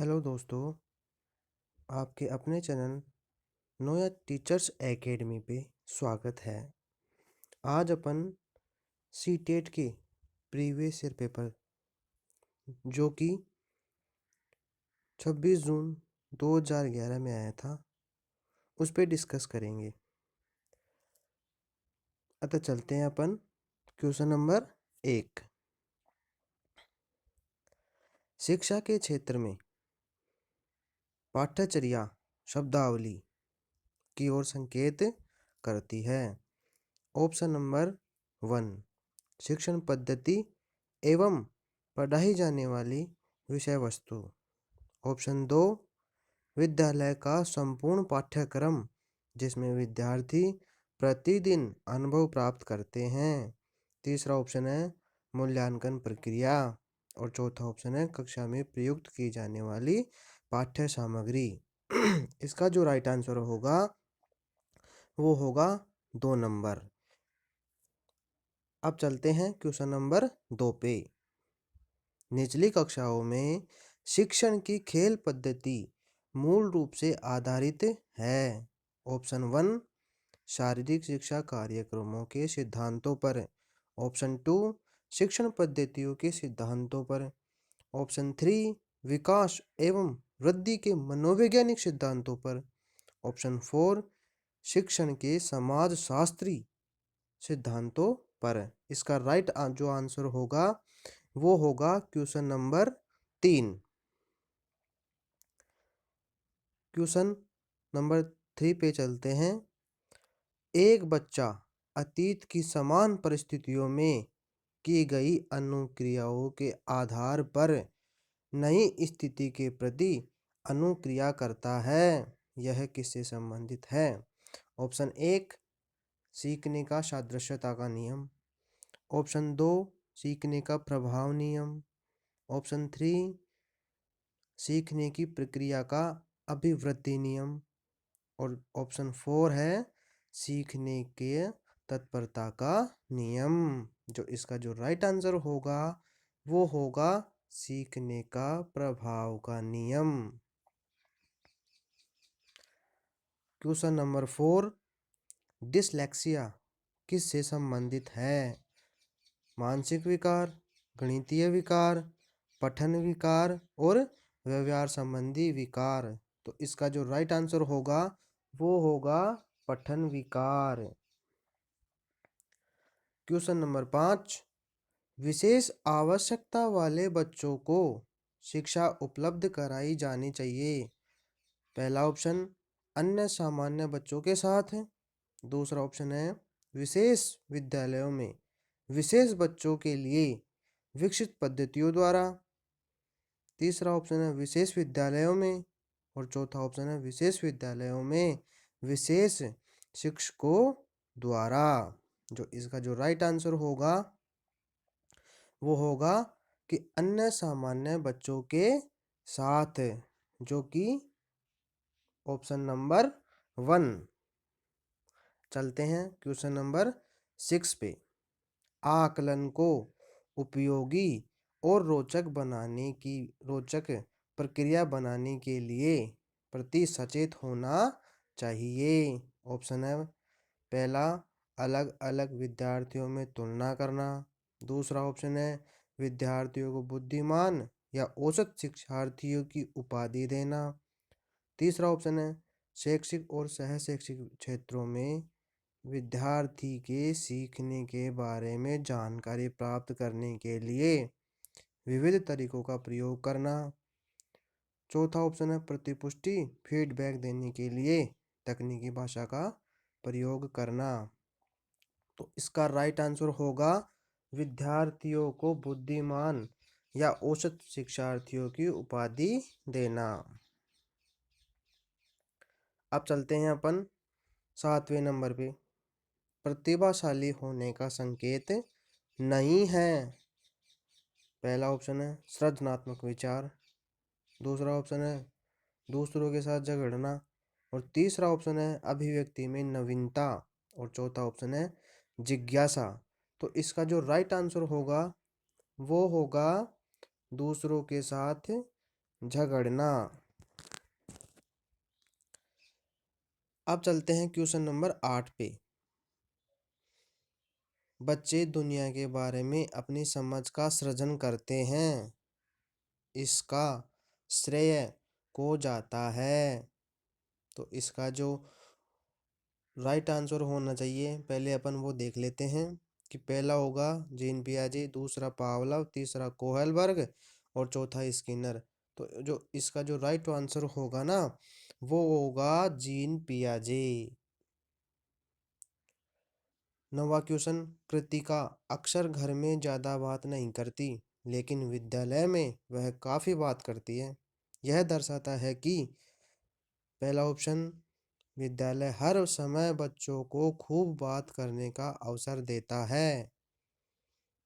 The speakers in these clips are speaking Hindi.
हेलो दोस्तों, आपके अपने चैनल नोया टीचर्स एकेडमी पे स्वागत है। आज अपन सी टेट के प्रीवियस ईयर पेपर जो कि 26 जून 2011 में आया था उस पे डिस्कस करेंगे। अतः चलते हैं अपन क्वेश्चन नंबर 1। शिक्षा के क्षेत्र में पाठ्यचर्या शब्दावली की ओर संकेत करती है। ऑप्शन नंबर 1 शिक्षण पद्धति एवं पढ़ाई जाने वाली विषय वस्तु। ऑप्शन 2 विद्यालय का संपूर्ण पाठ्यक्रम जिसमें विद्यार्थी प्रतिदिन अनुभव प्राप्त करते हैं। तीसरा ऑप्शन है मूल्यांकन प्रक्रिया और चौथा ऑप्शन है कक्षा में प्रयुक्त की जाने वाली पाठ्य सामग्री। इसका जो राइट आंसर होगा वो होगा 2 नंबर। अब चलते हैं क्वेश्चन नंबर 2 पे। निचली कक्षाओं में शिक्षण की खेल पद्धति मूल रूप से आधारित है। ऑप्शन 1 शारीरिक शिक्षा कार्यक्रमों के सिद्धांतों पर। ऑप्शन 2 शिक्षण पद्धतियों के सिद्धांतों पर। ऑप्शन 3 विकास एवं वृद्धि के मनोवैज्ञानिक सिद्धांतों पर। ऑप्शन 4 शिक्षण के समाजशास्त्री सिद्धांतों पर। इसका राइट जो आंसर होगा वो होगा क्वेश्चन नंबर 3। क्वेश्चन नंबर 3 पे चलते हैं। एक बच्चा अतीत की समान परिस्थितियों में की गई अनुक्रियाओं के आधार पर नई स्थिति के प्रति अनुक्रिया करता है। यह किससे संबंधित है? ऑप्शन 1 सीखने का सादृश्यता का नियम। ऑप्शन 2 सीखने का प्रभाव नियम। ऑप्शन 3 सीखने की प्रक्रिया का अभिवृद्धि नियम। और ऑप्शन 4 है सीखने के तत्परता का नियम। जो इसका जो राइट आंसर होगा वो होगा सीखने का प्रभाव का नियम। क्वेश्चन नंबर 4 डिसलेक्सिया किससे संबंधित है? मानसिक विकार, गणितीय विकार, पठन विकार और व्यवहार संबंधी विकार। तो इसका जो राइट आंसर होगा वो होगा पठन विकार। क्वेश्चन नंबर 5 विशेष आवश्यकता वाले बच्चों को शिक्षा उपलब्ध कराई जानी चाहिए। पहला ऑप्शन अन्य सामान्य बच्चों के साथ है। दूसरा ऑप्शन है विशेष विद्यालयों में विशेष बच्चों के लिए विकसित पद्धतियों द्वारा। तीसरा ऑप्शन है विशेष विद्यालयों में और चौथा ऑप्शन है विशेष विद्यालयों में विशेष शिक्षकों द्वारा। जो इसका जो राइट आंसर होगा वो होगा कि अन्य सामान्य बच्चों के साथ, जो कि ऑप्शन नंबर 1। चलते हैं क्वेश्चन नंबर 6 पे। आकलन को उपयोगी और रोचक प्रक्रिया बनाने के लिए प्रति सचेत होना चाहिए। ऑप्शन है पहला अलग अलग विद्यार्थियों में तुलना करना। दूसरा ऑप्शन है विद्यार्थियों को बुद्धिमान या औसत शिक्षार्थियों की उपाधि देना। तीसरा ऑप्शन है शैक्षिक और सह शैक्षिक क्षेत्रों में विद्यार्थी के सीखने के बारे में जानकारी प्राप्त करने के लिए विविध तरीकों का प्रयोग करना। चौथा ऑप्शन है प्रतिपुष्टि फीडबैक देने के लिए तकनीकी भाषा का प्रयोग करना। तो इसका राइट आंसर होगा विद्यार्थियों को बुद्धिमान या औसत शिक्षार्थियों की उपाधि देना। अब चलते हैं अपन 7वें नंबर पे। प्रतिभाशाली होने का संकेत नहीं है। पहला ऑप्शन है सृजनात्मक विचार। दूसरा ऑप्शन है दूसरों के साथ झगड़ना। और तीसरा ऑप्शन है अभिव्यक्ति में नवीनता। और चौथा ऑप्शन है जिज्ञासा। तो इसका जो राइट आंसर होगा वो होगा दूसरों के साथ झगड़ना। अब चलते हैं क्वेश्चन नंबर 8 पे। बच्चे दुनिया के बारे में अपनी समझ का सृजन करते हैं, इसका श्रेय को जाता है। तो इसका जो राइट आंसर होना चाहिए, पहले अपन वो देख लेते हैं कि पहला होगा जीन पियाजे, दूसरा पावलोव, तीसरा कोहलबर्ग और चौथा स्किनर। तो जो इसका जो राइट आंसर होगा ना, वो होगा जीन पियाजे। नवा क्वेश्चन। कृतिका अक्सर घर में ज्यादा बात नहीं करती, लेकिन विद्यालय में वह काफी बात करती है। यह दर्शाता है कि पहला ऑप्शन, विद्यालय हर समय बच्चों को खूब बात करने का अवसर देता है।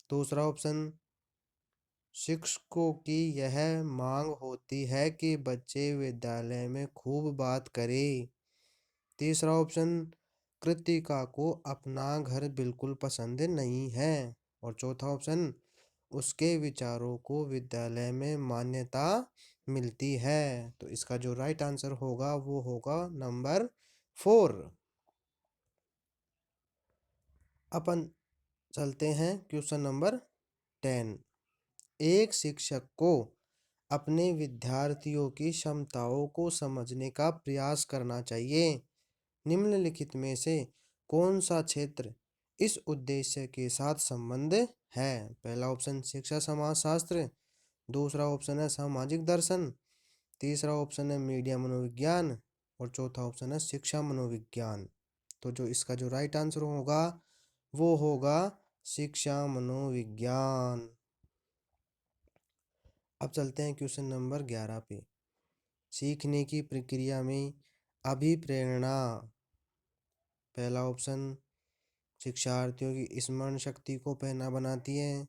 दूसरा ऑप्शन, शिक्षकों की यह मांग होती है कि बच्चे विद्यालय में खूब बात करें। तीसरा ऑप्शन, कृतिका को अपना घर बिल्कुल पसंद नहीं है। और चौथा ऑप्शन, उसके विचारों को विद्यालय में मान्यता मिलती है। तो इसका जो राइट आंसर होगा वो होगा नंबर 4। अपन चलते हैं क्वेश्चन नंबर 10। एक शिक्षक को अपने विद्यार्थियों की क्षमताओं को समझने का प्रयास करना चाहिए। निम्नलिखित में से कौन सा क्षेत्र इस उद्देश्य के साथ संबंध है? पहला ऑप्शन शिक्षा समाजशास्त्र, दूसरा ऑप्शन है सामाजिक दर्शन, तीसरा ऑप्शन है मीडिया मनोविज्ञान और चौथा ऑप्शन है शिक्षा मनोविज्ञान। तो जो इसका जो राइट आंसर होगा वो होगा शिक्षा मनोविज्ञान। अब चलते हैं क्वेश्चन नंबर 11 पे। सीखने की प्रक्रिया में अभिप्रेरणा। पहला ऑप्शन, शिक्षार्थियों की स्मरण शक्ति को पहना बनाती है।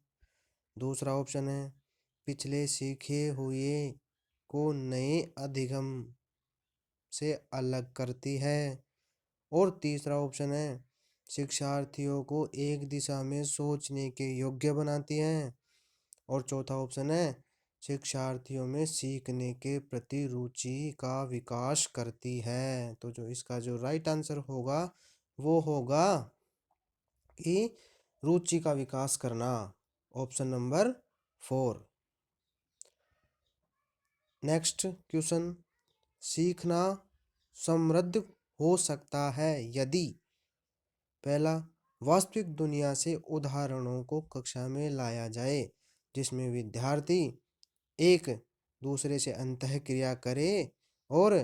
दूसरा ऑप्शन है पिछले सीखे हुए को नए अधिगम से अलग करती है। और तीसरा ऑप्शन है शिक्षार्थियों को एक दिशा में सोचने के योग्य बनाती है। और चौथा ऑप्शन है शिक्षार्थियों में सीखने के प्रति रुचि का विकास करती है। तो जो इसका जो राइट आंसर होगा वो होगा कि रुचि का विकास करना, ऑप्शन नंबर 4। Next question. सीखना समृद्ध हो सकता है यदि पहला, वास्तविक दुनिया से उदाहरणों को कक्षा में लाया जाए जिसमें विद्यार्थी एक दूसरे से अंतःक्रिया करे और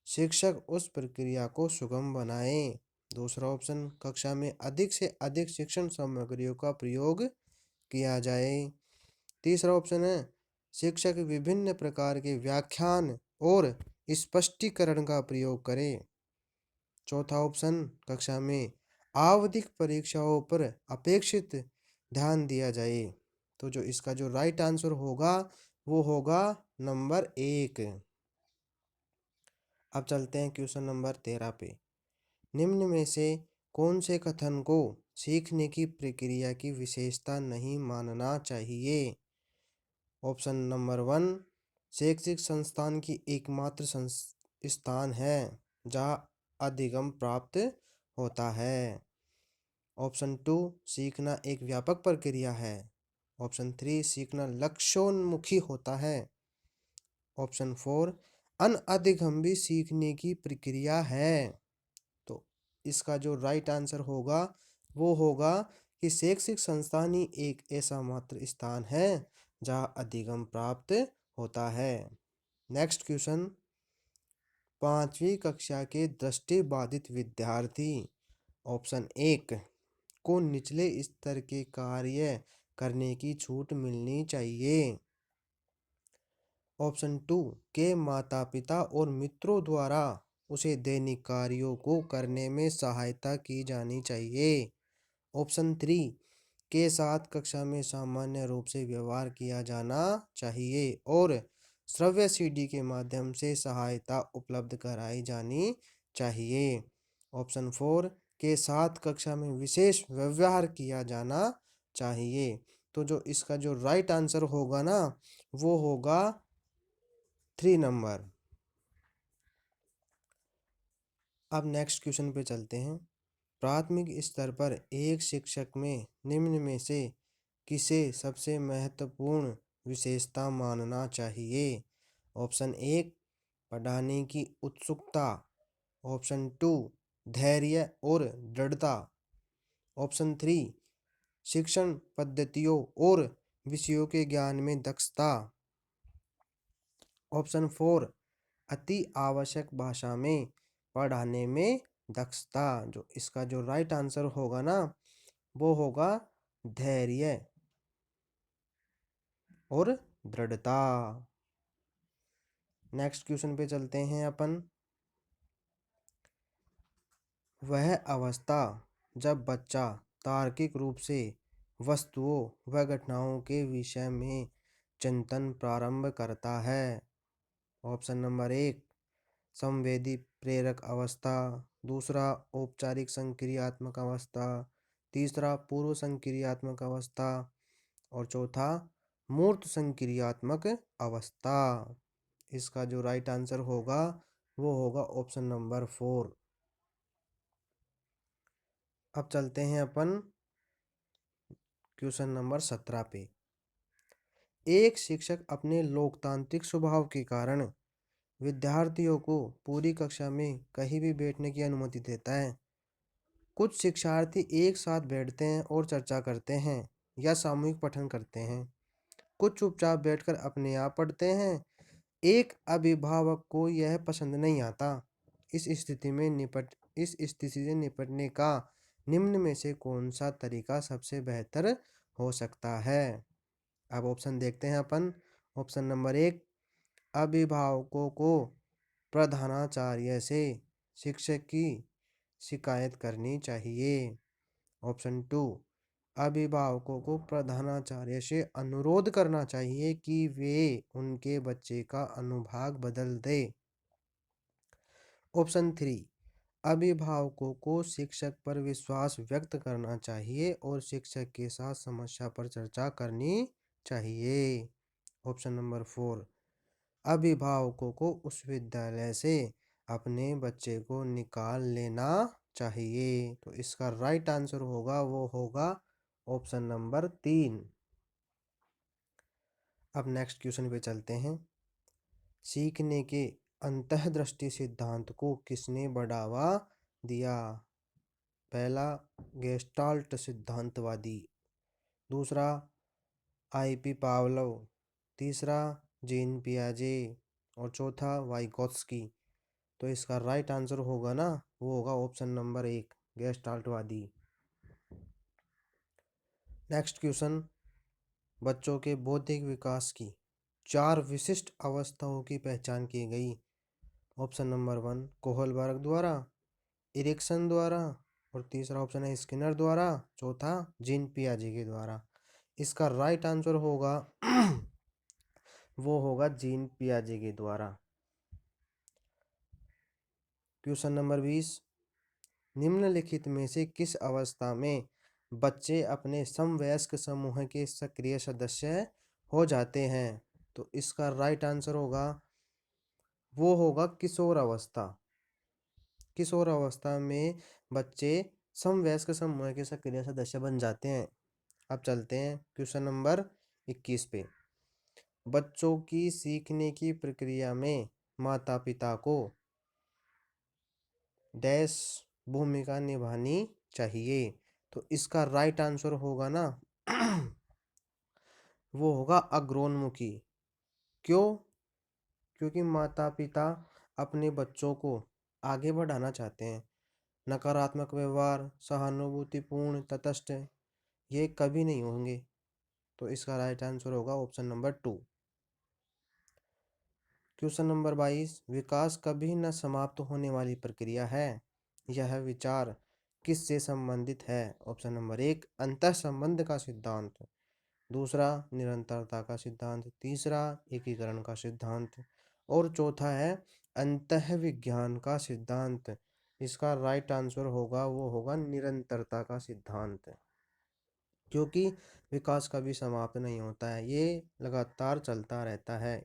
शिक्षक उस प्रक्रिया को सुगम बनाए। दूसरा ऑप्शन, कक्षा में अधिक से अधिक शिक्षण सामग्रियों का प्रयोग किया जाए। तीसरा ऑप्शन है शिक्षक विभिन्न प्रकार के व्याख्यान और स्पष्टीकरण का प्रयोग करें। चौथा ऑप्शन, कक्षा में आवधिक परीक्षाओं पर अपेक्षित ध्यान दिया जाए। तो जो इसका जो राइट आंसर होगा वो होगा नंबर 1। अब चलते हैं क्वेश्चन नंबर 13 पे। निम्न में से कौन से कथन को सीखने की प्रक्रिया की विशेषता नहीं मानना चाहिए? ऑप्शन नंबर 1, शैक्षिक संस्थान की एकमात्र स्थान है जहाँ अधिगम प्राप्त होता है। ऑप्शन 2, सीखना एक व्यापक प्रक्रिया है। ऑप्शन 3, सीखना लक्ष्योन्मुखी होता है। ऑप्शन 4, अनअधिगम भी सीखने की प्रक्रिया है। तो इसका जो राइट आंसर होगा वो होगा कि शैक्षिक संस्थान ही एक ऐसा मात्र स्थान है जहाँ अधिगम प्राप्त होता है। Next question. 5वीं कक्षा के दृष्टिबाधित विद्यार्थी ऑप्शन 1 को निचले स्तर के कार्य करने की छूट मिलनी चाहिए। ऑप्शन 2 के माता पिता और मित्रों द्वारा उसे दैनिक कार्यों को करने में सहायता की जानी चाहिए। ऑप्शन 3 के साथ कक्षा में सामान्य रूप से व्यवहार किया जाना चाहिए और श्रव्य सीडी के माध्यम से सहायता उपलब्ध कराई जानी चाहिए। ऑप्शन 4 के साथ कक्षा में विशेष व्यवहार किया जाना चाहिए। तो जो इसका जो राइट आंसर होगा ना वो होगा 3 नंबर। अब नेक्स्ट क्वेश्चन पे चलते हैं। प्राथमिक स्तर पर एक शिक्षक में निम्न में से किसे सबसे महत्वपूर्ण विशेषता मानना चाहिए? ऑप्शन 1 पढ़ाने की उत्सुकता, ऑप्शन 2 धैर्य और दृढ़ता, ऑप्शन 3 शिक्षण पद्धतियों और विषयों के ज्ञान में दक्षता, ऑप्शन 4 अति आवश्यक भाषा में पढ़ाने में दक्षता। जो इसका जो राइट आंसर होगा ना, वो होगा धैर्य और दृढ़ता। नेक्स्ट क्वेश्चन पे चलते हैं अपन। वह अवस्था जब बच्चा तार्किक रूप से वस्तुओं व घटनाओं के विषय में चिंतन प्रारंभ करता है। ऑप्शन नंबर 1 संवेदी प्रेरक अवस्था, दूसरा औपचारिक संक्रियात्मक अवस्था, तीसरा पूर्व संक्रियात्मक अवस्था और चौथा मूर्त संक्रियात्मक अवस्था। इसका जो राइट आंसर होगा वो होगा ऑप्शन नंबर 4। अब चलते हैं अपन क्वेश्चन नंबर 17 पे। एक शिक्षक अपने लोकतांत्रिक स्वभाव के कारण विद्यार्थियों को पूरी कक्षा में कहीं भी बैठने की अनुमति देता है। कुछ शिक्षार्थी एक साथ बैठते हैं और चर्चा करते हैं या सामूहिक पठन करते हैं। कुछ चुपचाप बैठकर अपने आप पढ़ते हैं। एक अभिभावक को यह पसंद नहीं आता। इस स्थिति से निपटने का निम्न में से कौन सा तरीका सबसे बेहतर हो सकता है? अब ऑप्शन देखते हैं अपन। ऑप्शन नंबर 1 अभिभावकों को प्रधानाचार्य से शिक्षक की शिकायत करनी चाहिए। ऑप्शन 2 अभिभावकों को प्रधानाचार्य से अनुरोध करना चाहिए कि वे उनके बच्चे का अनुभाग बदल दे। ऑप्शन 3 अभिभावकों को शिक्षक पर विश्वास व्यक्त करना चाहिए और शिक्षक के साथ समस्या पर चर्चा करनी चाहिए। ऑप्शन नंबर 4 अभिभावकों को उस विद्यालय से अपने बच्चे को निकाल लेना चाहिए। तो इसका राइट आंसर होगा वो होगा ऑप्शन नंबर 3। अब नेक्स्ट क्वेश्चन पे चलते हैं। सीखने के अंतःदृष्टि सिद्धांत को किसने बढ़ावा दिया? पहला गेस्टाल्ट सिद्धांतवादी, दूसरा आईपी पावलोव, तीसरा जीन पियाजे और चौथा वाइगोत्स्की। तो इसका राइट आंसर होगा ना, वो होगा ऑप्शन नंबर 1 गेस्टाल्टवादी। Next question. बच्चों के बौद्धिक विकास की 4 विशिष्ट अवस्थाओं की पहचान की गई। ऑप्शन नंबर 1 कोहलबर्ग द्वारा, इरिक्सन द्वारा और तीसरा ऑप्शन है स्किनर द्वारा, चौथा जीन पियाजे के द्वारा। इसका राइट आंसर होगा वो होगा जीन पियाजे के द्वारा। क्वेश्चन नंबर 20 निम्नलिखित में से किस अवस्था में बच्चे अपने समवयस्क समूह के सक्रिय सदस्य हो जाते हैं? तो इसका राइट आंसर होगा वो होगा किशोर अवस्था। किशोर अवस्था में बच्चे समवयस्क समूह के सक्रिय सदस्य बन जाते हैं। अब चलते हैं क्वेश्चन नंबर 21 पे। बच्चों की सीखने की प्रक्रिया में माता पिता को डैश भूमिका निभानी चाहिए। तो इसका राइट आंसर होगा ना वो होगा अग्रोन्मुखी। क्यों? क्योंकि माता पिता अपने बच्चों को आगे बढ़ाना चाहते हैं। नकारात्मक व्यवहार, सहानुभूतिपूर्ण, तटस्थ ये कभी नहीं होंगे। तो इसका राइट आंसर होगा ऑप्शन नंबर 2। क्वेश्चन नंबर 22 विकास कभी न समाप्त होने वाली प्रक्रिया है। यह विचार किससे संबंधित है? ऑप्शन नंबर 1 अंतः संबंध का सिद्धांत, दूसरा निरंतरता का सिद्धांत, तीसरा एकीकरण का सिद्धांत और चौथा है अंतः विज्ञान का सिद्धांत। इसका राइट आंसर होगा वो होगा निरंतरता का सिद्धांत। क्योंकि विकास कभी समाप्त नहीं होता है, ये लगातार चलता रहता है।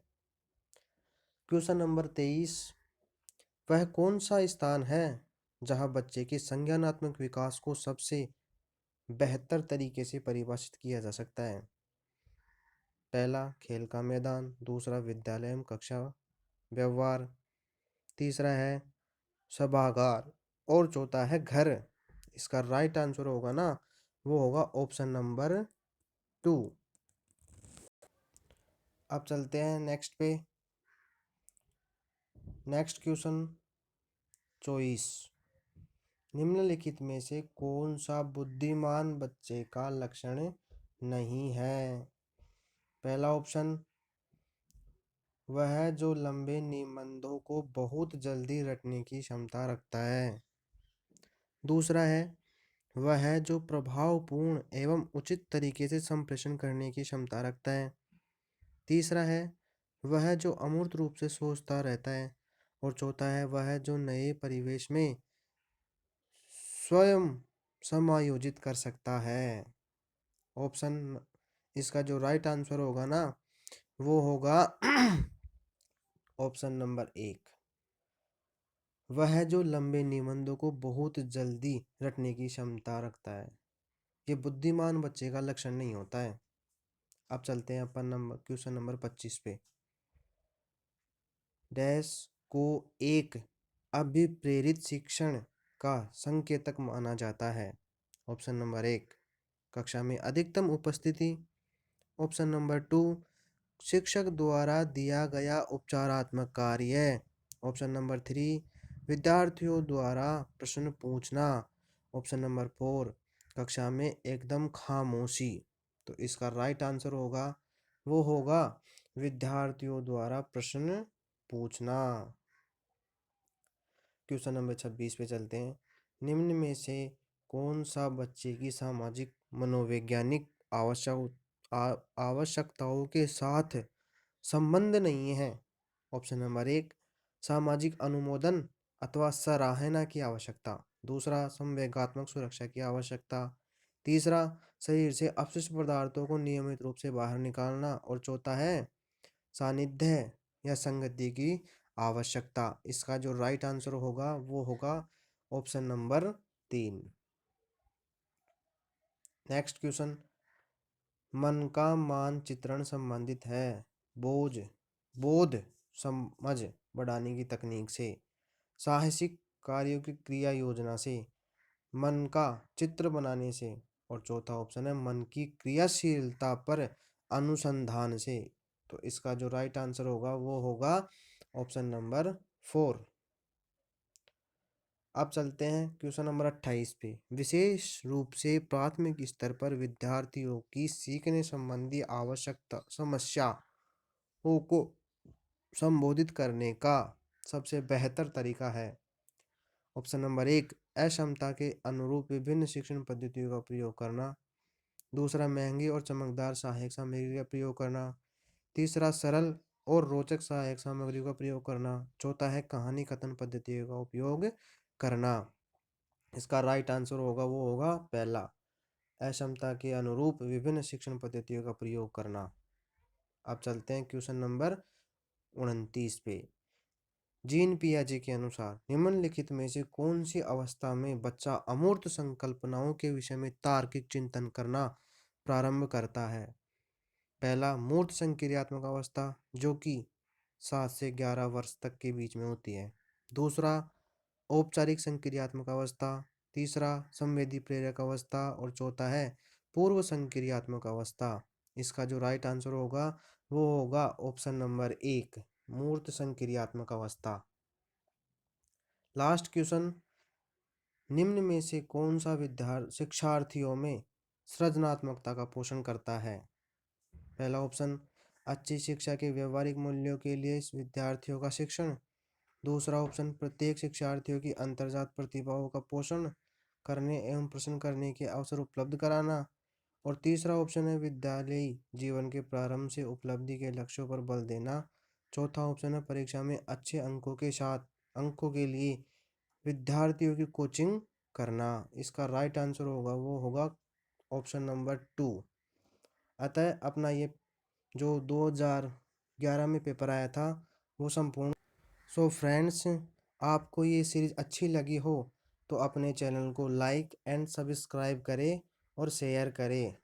क्वेश्चन नंबर 23, वह कौन सा स्थान है जहां बच्चे के संज्ञानात्मक विकास को सबसे बेहतर तरीके से परिभाषित किया जा सकता है? पहला खेल का मैदान, दूसरा विद्यालय एवं कक्षा व्यवहार, तीसरा है सभागार और चौथा है घर। इसका राइट आंसर होगा ना, वो होगा ऑप्शन नंबर 2। अब चलते हैं नेक्स्ट पे। नेक्स्ट क्वेश्चन 24, निम्नलिखित में से कौन सा बुद्धिमान बच्चे का लक्षण नहीं है? पहला ऑप्शन, वह जो लंबे निबंधों को बहुत जल्दी रटने की क्षमता रखता है। दूसरा है, वह जो प्रभावपूर्ण एवं उचित तरीके से संप्रेषण करने की क्षमता रखता है। तीसरा है, वह जो अमूर्त रूप से सोचता रहता है। और चौथा है, वह जो नए परिवेश में स्वयं समायोजित कर सकता है। ऑप्शन, इसका जो राइट आंसर होगा ना, वो होगा ऑप्शन नंबर 1, वह जो लंबे निबंधों को बहुत जल्दी रटने की क्षमता रखता है। ये बुद्धिमान बच्चे का लक्षण नहीं होता है। अब चलते हैं अपन क्वेश्चन नंबर 25 पे। डैश को एक अभिप्रेरित शिक्षण का संकेतक माना जाता है? ऑप्शन नंबर 1, कक्षा में अधिकतम उपस्थिति। ऑप्शन नंबर 2, शिक्षक द्वारा दिया गया उपचारात्मक कार्य। ऑप्शन नंबर 3, विद्यार्थियों द्वारा प्रश्न पूछना। ऑप्शन नंबर 4, कक्षा में एकदम खामोशी। तो इसका राइट आंसर होगा, वो होगा विद्यार्थियों द्वारा प्रश्न पूछना। क्वेश्चन नंबर 26 पे चलते हैं। निम्न में से कौन सा बच्चे की सामाजिक मनोवैज्ञानिक आवश्यकताओं के साथ संबंध नहीं है? ऑप्शन नंबर 1, सामाजिक अनुमोदन अथवा सराहना की आवश्यकता। दूसरा, संवेगात्मक सुरक्षा की आवश्यकता। तीसरा, शरीर से अपशिष्ट पदार्थों को नियमित रूप से बाहर निकालना। और चौथा है सानिध्य या संगति की आवश्यकता। इसका जो राइट आंसर होगा वो होगा ऑप्शन नंबर 3। नेक्स्ट क्वेश्चन, मन का मानचित्रण संबंधित है बोध समझ बढ़ाने की तकनीक से, साहसिक कार्यों की क्रिया योजना से, मन का चित्र बनाने से। और चौथा ऑप्शन है मन की क्रियाशीलता पर अनुसंधान से। तो इसका जो राइट आंसर होगा वो होगा ऑप्शन नंबर 4। अब चलते हैं क्वेश्चन नंबर 28 पे। विशेष रूप से प्राथमिक स्तर पर विद्यार्थियों की सीखने संबंधी आवश्यकता समस्याओं को संबोधित करने का सबसे बेहतर तरीका है? ऑप्शन नंबर 1, अक्षमता के अनुरूप विभिन्न शिक्षण पद्धतियों का प्रयोग करना। दूसरा, महंगी और चमकदार सहायक सामग्री का प्रयोग करना। तीसरा, सरल और रोचक सहायक सामग्री का प्रयोग करना। चौथा है कहानी कथन पद्धतियों का उपयोग करना। इसका राइट आंसर होगा वो होगा पहला, अक्षमता के अनुरूप विभिन्न शिक्षण पद्धतियों का प्रयोग करना। अब चलते हैं क्वेश्चन नंबर 29 पे। जीन पियाजे के अनुसार निम्नलिखित में से कौन सी अवस्था में बच्चा अमूर्त संकल्पनाओं के विषय में तार्किक चिंतन करना प्रारंभ करता है? पहला, मूर्त संक्रियात्मक अवस्था, जो कि 7 से 11 वर्ष तक के बीच में होती है। दूसरा, औपचारिक संक्रियात्मक अवस्था। तीसरा, संवेदी प्रेरक अवस्था। और चौथा है पूर्व संक्रियात्मक अवस्था। इसका जो राइट आंसर होगा वो होगा ऑप्शन नंबर 1, मूर्त संक्रियात्मक अवस्था। लास्ट क्वेश्चन, निम्न में से कौन सा शिक्षार्थियों में सृजनात्मकता का पोषण करता है? पहला ऑप्शन, अच्छी शिक्षा के व्यवहारिक मूल्यों के लिए विद्यार्थियों का शिक्षण। दूसरा ऑप्शन, प्रत्येक शिक्षार्थियों की अंतर्जात प्रतिभाओं का पोषण करने एवं प्रश्न करने के अवसर उपलब्ध कराना। और तीसरा ऑप्शन है विद्यालयी जीवन के प्रारंभ से उपलब्धि के लक्ष्यों पर बल देना। चौथा ऑप्शन है परीक्षा में अच्छे अंकों के लिए विद्यार्थियों की कोचिंग करना। इसका राइट आंसर होगा वो होगा ऑप्शन नंबर 2। अतः अपना ये जो 2011 में पेपर आया था वो संपूर्ण। सो फ्रेंड्स, आपको ये सीरीज़ अच्छी लगी हो तो अपने चैनल को लाइक एंड सब्सक्राइब करें और शेयर करें।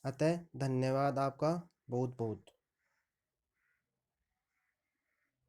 अतः धन्यवाद आपका बहुत बहुत।